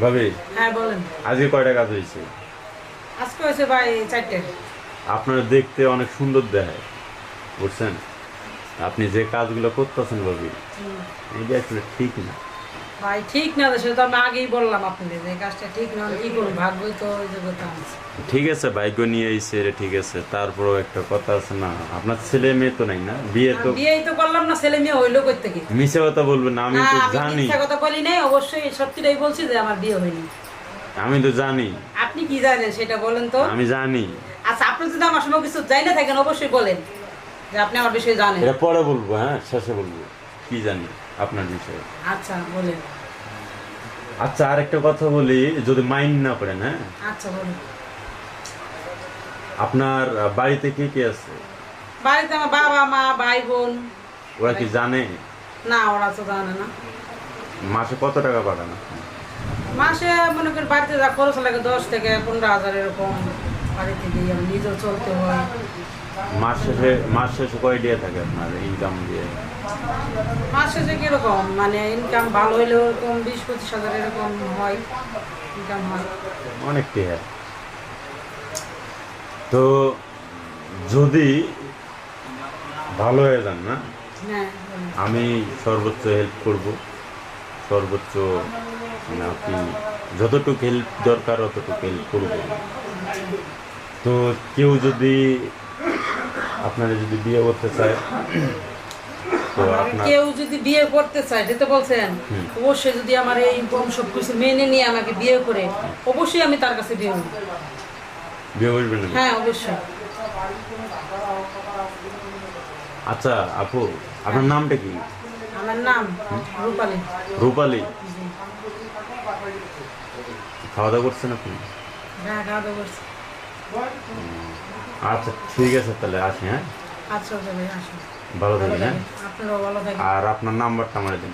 ভাবি, হ্যাঁ বলেন। আজকে কয়টা কাজ হয়েছে? আজকে হয়েছে ভাই 4টে। আপনার দেখতে অনেক সুন্দর দেখায়, বুঝছেন? আপনি যে কাজগুলো করতেছেন ভাবি, এইটা আসলে ঠিক না। ভাই ঠিক না, সেটা তো আমি আগেই বললাম আপনাদের যে এই কাজটা ঠিক না, আমি কি করবো, ভাগ্যই তো ওই যোগ্যতা আছে। ঠিক আছে, ভাগ্য নিয়ে আইছে এটা ঠিক আছে, তারপরও একটা কথা আছে না, আপনার ছেলে মেয়ে তো নাই না, বিয়ে আর তো। বিয়েই তো করলাম না, ছেলে মেয়ে হইলো কই থেকে? মিছে কথা বলবেন না, আমি না, তো আমি জানি। মিথ্যা কথা বলি নাই, অবশ্যই সত্যিটাই বলছি যে আমার বিয়ে হয়নি। আমি তো জানি। আপনি কি জানেন সেটা বলেন তো। আমি জানি। আচ্ছা, আপনি যদি আমার সময় কিছু যাই না থাকেন অবশ্যই বলেন যে আপনি আমার বিষয়ে জানেন। এটা পরে বলবো, হ্যাঁ শেষে বলবো কি জানি আপনার বিষয়ে। আচ্ছা বলেন। আচ্ছা, আরেকটা কথা বলি, যদি মাইন্ড না করেন, হ্যাঁ। আচ্ছা বলেন। আপনার বাড়িতে কে কে আছে? বাড়িতে আমার বাবা মা ভাই বোন। ওরা কি জানে? না, ওরা তো জানে না। মাসে কত টাকা পাঠান আপনি? মাসে মনে করি বাড়িতে যা খরচ লাগে 10 থেকে 15 হাজার এরকম, বাড়ি থেকে আমি নিজেও চলতে হয়। মাস শেষে কয় দিয়ে থাকে আপনার ইনকাম দিয়ে? মাস শেষে কিরকম মানে ইনকাম ভালো হইলেও এরকম 20-25 হাজার এরকম হয়, ইনকাম হয়। অনেক টেহা। তো যদি ভালো হয়ে যান না, হ্যাঁ বলেন। আমি সর্বোচ্চ হেল্প করব। সর্বোচ্চ মানে আপনি যতটুকু হেল্প দরকার অতটুকু হেল্প করব। তো কেউ যদি আপনারা যদি বিয়ে করতে চায়, তো আমাকে আপনার। কেউ যদি বিয়ে করতে চায়, যেতে বলছেন, হুম। অবশ্যই যদি আমার এই সব কিছু মেনে নিয়ে আমাকে বিয়ে করে, অবশ্যই আমি তার কাছে বিয়ে হবো। বিয়ে করবেন না? হ্যাঁ অবশ্যই। আচ্ছা আপু, আপনার নামটা কি? আমার নাম রূপালী। রূপালী। জি। খাওয়া দাওয়া করছেন আপনি? হ্যাঁ, খাওয়া দাওয়া করছি। আচ্ছা ঠিক আছে, তাহলে আসি, হ্যাঁ। আচ্ছা ভাই, আসুন। ভালো ভালো থাকেন, হ্যাঁ। থাকেন, আপনারাও ভালো থাকেন। আর আপনার নাম্বারটা আমার দিন।